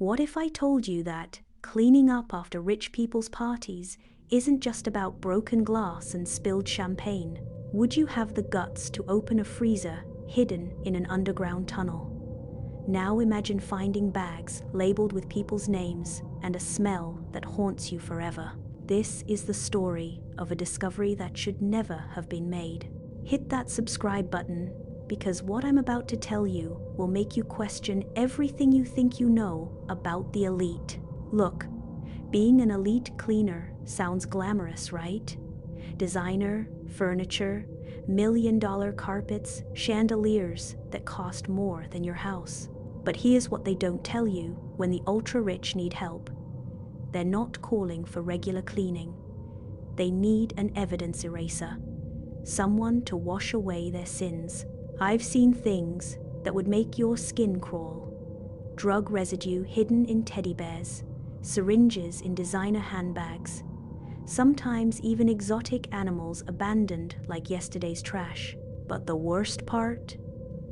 What if I told you that cleaning up after rich people's parties isn't just about broken glass and spilled champagne? Would you have the guts to open a freezer hidden in an underground tunnel? Now imagine finding bags labeled with people's names and a smell that haunts you forever. This is the story of a discovery that should never have been made. Hit that subscribe button, because what I'm about to tell you will make you question everything you think you know about the elite. Look, being an elite cleaner sounds glamorous, right? Designer, furniture, million-dollar carpets, chandeliers that cost more than your house. But here's what they don't tell you when the ultra-rich need help. They're not calling for regular cleaning. They need an evidence eraser. Someone to wash away their sins. I've seen things that would make your skin crawl. Drug residue hidden in teddy bears, syringes in designer handbags, sometimes even exotic animals abandoned like yesterday's trash. But the worst part?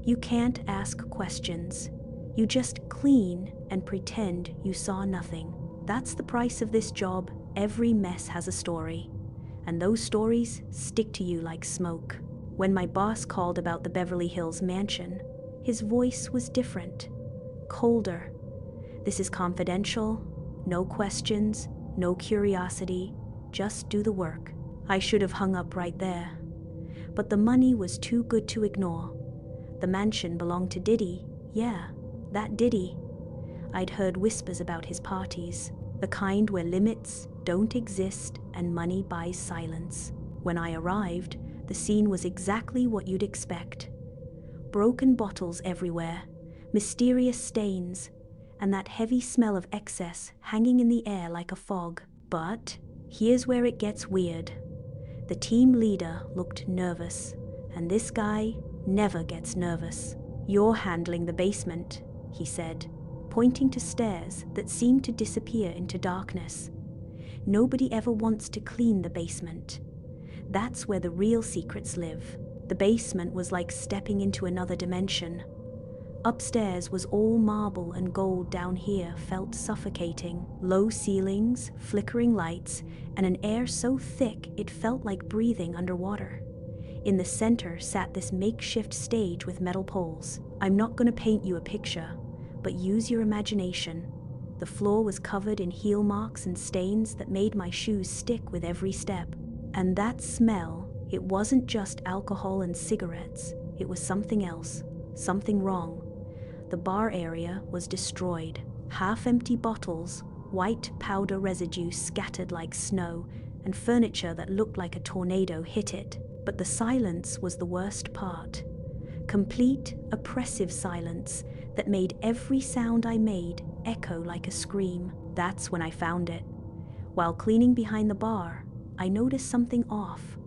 You can't ask questions. You just clean and pretend you saw nothing. That's the price of this job. Every mess has a story, and those stories stick to you like smoke. When my boss called about the Beverly Hills mansion, his voice was different, colder. This is confidential, no questions, no curiosity, just do the work. I should have hung up right there. But the money was too good to ignore. The mansion belonged to Diddy, yeah, that Diddy. I'd heard whispers about his parties, the kind where limits don't exist and money buys silence. When I arrived, the scene was exactly what you'd expect. Broken bottles everywhere, mysterious stains, and that heavy smell of excess hanging in the air like a fog. But here's where it gets weird. The team leader looked nervous, and this guy never gets nervous. "You're handling the basement," he said, pointing to stairs that seemed to disappear into darkness. "Nobody ever wants to clean the basement. That's where the real secrets live." The basement was like stepping into another dimension. Upstairs was all marble, and gold down here felt suffocating. Low ceilings, flickering lights, and an air so thick it felt like breathing underwater. In the center sat this makeshift stage with metal poles. I'm not going to paint you a picture, but use your imagination. The floor was covered in heel marks and stains that made my shoes stick with every step. And that smell, it wasn't just alcohol and cigarettes, it was something else, something wrong. The bar area was destroyed. Half-empty bottles, white powder residue scattered like snow, and furniture that looked like a tornado hit it. But the silence was the worst part. Complete, oppressive silence that made every sound I made echo like a scream. That's when I found it. While cleaning behind the bar, I noticed something off.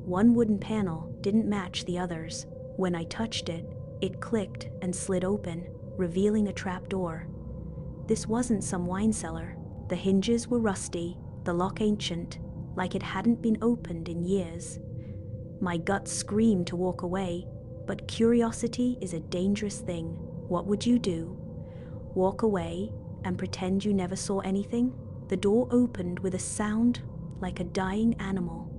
One wooden panel didn't match the others. When I touched it, it clicked and slid open, revealing a trapdoor. This wasn't some wine cellar. The hinges were rusty, the lock ancient, like it hadn't been opened in years. My gut screamed to walk away, but curiosity is a dangerous thing. What would you do? Walk away and pretend you never saw anything? The door opened with a sound like a dying animal.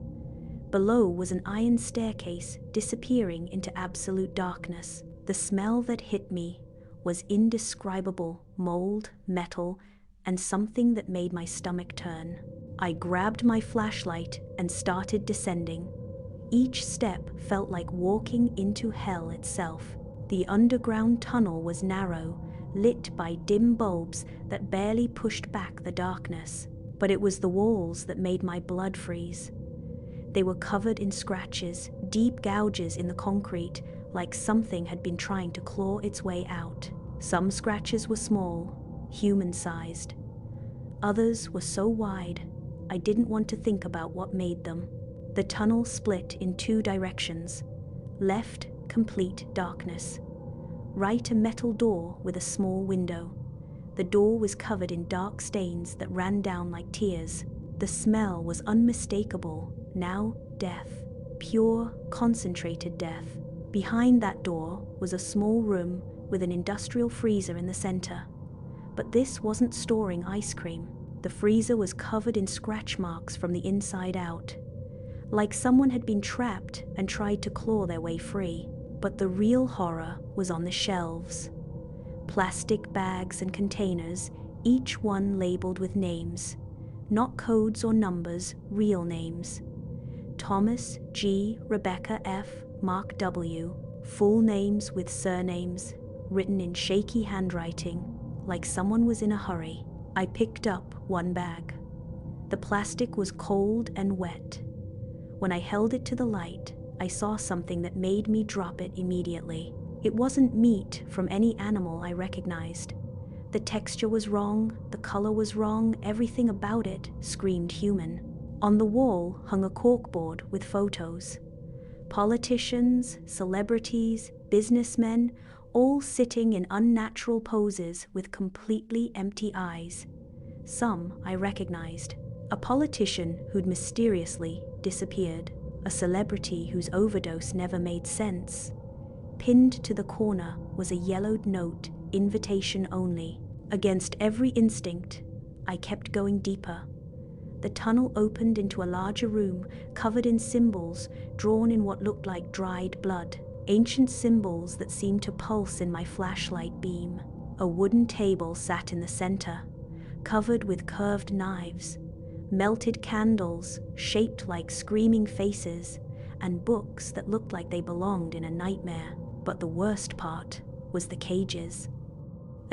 Below was an iron staircase disappearing into absolute darkness. The smell that hit me was indescribable: mold, metal, and something that made my stomach turn. I grabbed my flashlight and started descending. Each step felt like walking into hell itself. The underground tunnel was narrow, lit by dim bulbs that barely pushed back the darkness. But it was the walls that made my blood freeze. They were covered in scratches, deep gouges in the concrete, like something had been trying to claw its way out. Some scratches were small, human-sized. Others were so wide, I didn't want to think about what made them. The tunnel split in two directions. Left, complete darkness. Right, a metal door with a small window. The door was covered in dark stains that ran down like tears. The smell was unmistakable. Now, death. Pure, concentrated death. Behind that door was a small room with an industrial freezer in the center. But this wasn't storing ice cream. The freezer was covered in scratch marks from the inside out, like someone had been trapped and tried to claw their way free. But the real horror was on the shelves. Plastic bags and containers, each one labeled with names. Not codes or numbers, real names. Thomas G. Rebecca F. Mark W. Full names with surnames, written in shaky handwriting, like someone was in a hurry. I picked up one bag. The plastic was cold and wet. When I held it to the light, I saw something that made me drop it immediately. It wasn't meat from any animal I recognized. The texture was wrong, the color was wrong, everything about it screamed human. On the wall hung a corkboard with photos. Politicians, celebrities, businessmen, all sitting in unnatural poses with completely empty eyes. Some I recognized. A politician who'd mysteriously disappeared. A celebrity whose overdose never made sense. Pinned to the corner was a yellowed note, invitation only. Against every instinct, I kept going deeper. The tunnel opened into a larger room, covered in symbols, drawn in what looked like dried blood. Ancient symbols that seemed to pulse in my flashlight beam. A wooden table sat in the center, covered with curved knives, melted candles shaped like screaming faces, and books that looked like they belonged in a nightmare. But the worst part was the cages.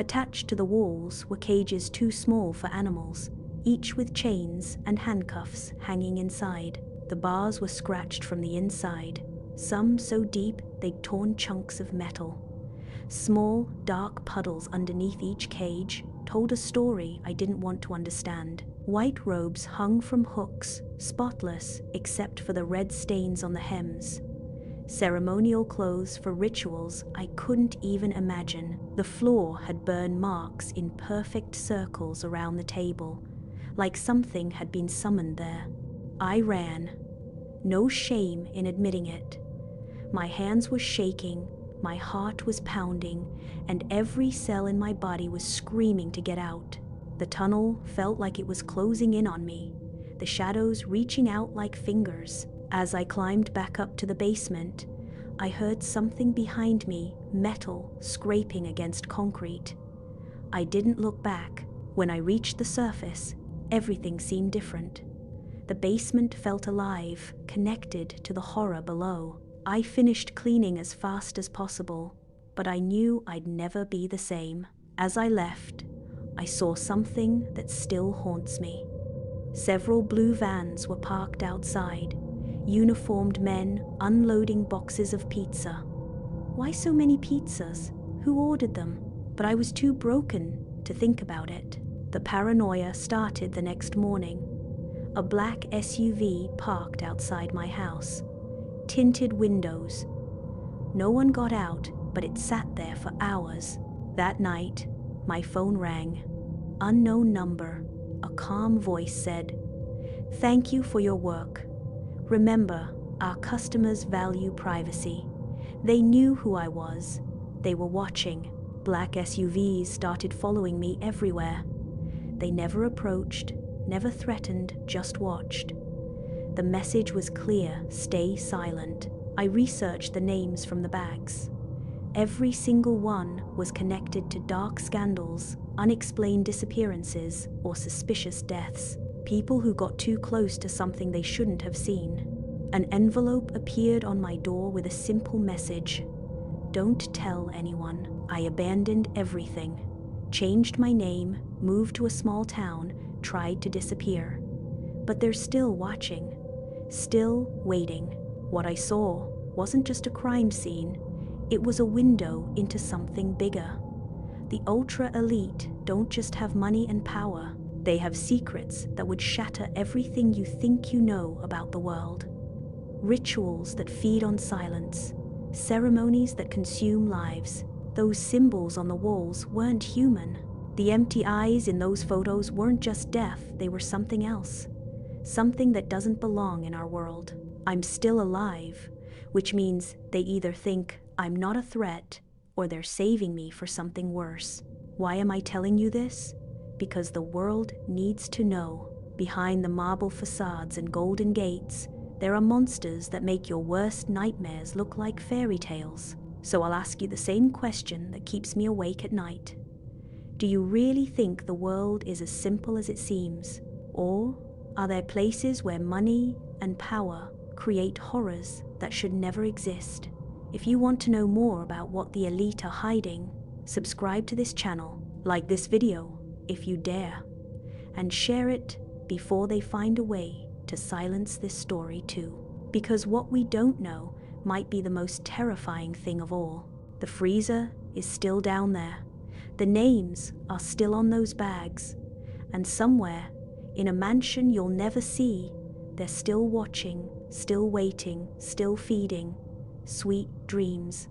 Attached to the walls were cages too small for animals, each with chains and handcuffs hanging inside. The bars were scratched from the inside, some so deep they'd torn chunks of metal. Small, dark puddles underneath each cage told a story I didn't want to understand. White robes hung from hooks, spotless except for the red stains on the hems. Ceremonial clothes for rituals I couldn't even imagine. The floor had burn marks in perfect circles around the table, like something had been summoned there. I ran. No shame in admitting it. My hands were shaking, my heart was pounding, and every cell in my body was screaming to get out. The tunnel felt like it was closing in on me, the shadows reaching out like fingers. As I climbed back up to the basement, I heard something behind me, metal scraping against concrete. I didn't look back. When I reached the surface, everything seemed different. The basement felt alive, connected to the horror below. I finished cleaning as fast as possible, but I knew I'd never be the same. As I left, I saw something that still haunts me. Several blue vans were parked outside, uniformed men unloading boxes of pizza. Why so many pizzas? Who ordered them? But I was too broken to think about it. The paranoia started the next morning. A black SUV parked outside my house. Tinted windows. No one got out, but it sat there for hours. That night, my phone rang. Unknown number. A calm voice said, "Thank you for your work. Remember, our customers value privacy." They knew who I was. They were watching. Black SUVs started following me everywhere. They never approached, never threatened, just watched. The message was clear: stay silent. I researched the names from the bags. Every single one was connected to dark scandals, unexplained disappearances, or suspicious deaths. People who got too close to something they shouldn't have seen. An envelope appeared on my door with a simple message: "Don't tell anyone." I abandoned everything. Changed my name, moved to a small town, tried to disappear. But they're still watching. Still waiting. What I saw wasn't just a crime scene. It was a window into something bigger. The ultra-elite don't just have money and power. They have secrets that would shatter everything you think you know about the world. Rituals that feed on silence. Ceremonies that consume lives. Those symbols on the walls weren't human. The empty eyes in those photos weren't just death, they were something else. Something that doesn't belong in our world. I'm still alive, which means they either think I'm not a threat or they're saving me for something worse. Why am I telling you this? Because the world needs to know. Behind the marble facades and golden gates, there are monsters that make your worst nightmares look like fairy tales. So I'll ask you the same question that keeps me awake at night. Do you really think the world is as simple as it seems? Or are there places where money and power create horrors that should never exist? If you want to know more about what the elite are hiding, subscribe to this channel, like this video if you dare, and share it before they find a way to silence this story too. Because what we don't know might be the most terrifying thing of all. The freezer is still down there. The names are still on those bags. And somewhere, in a mansion you'll never see, they're still watching, still waiting, still feeding sweet dreams.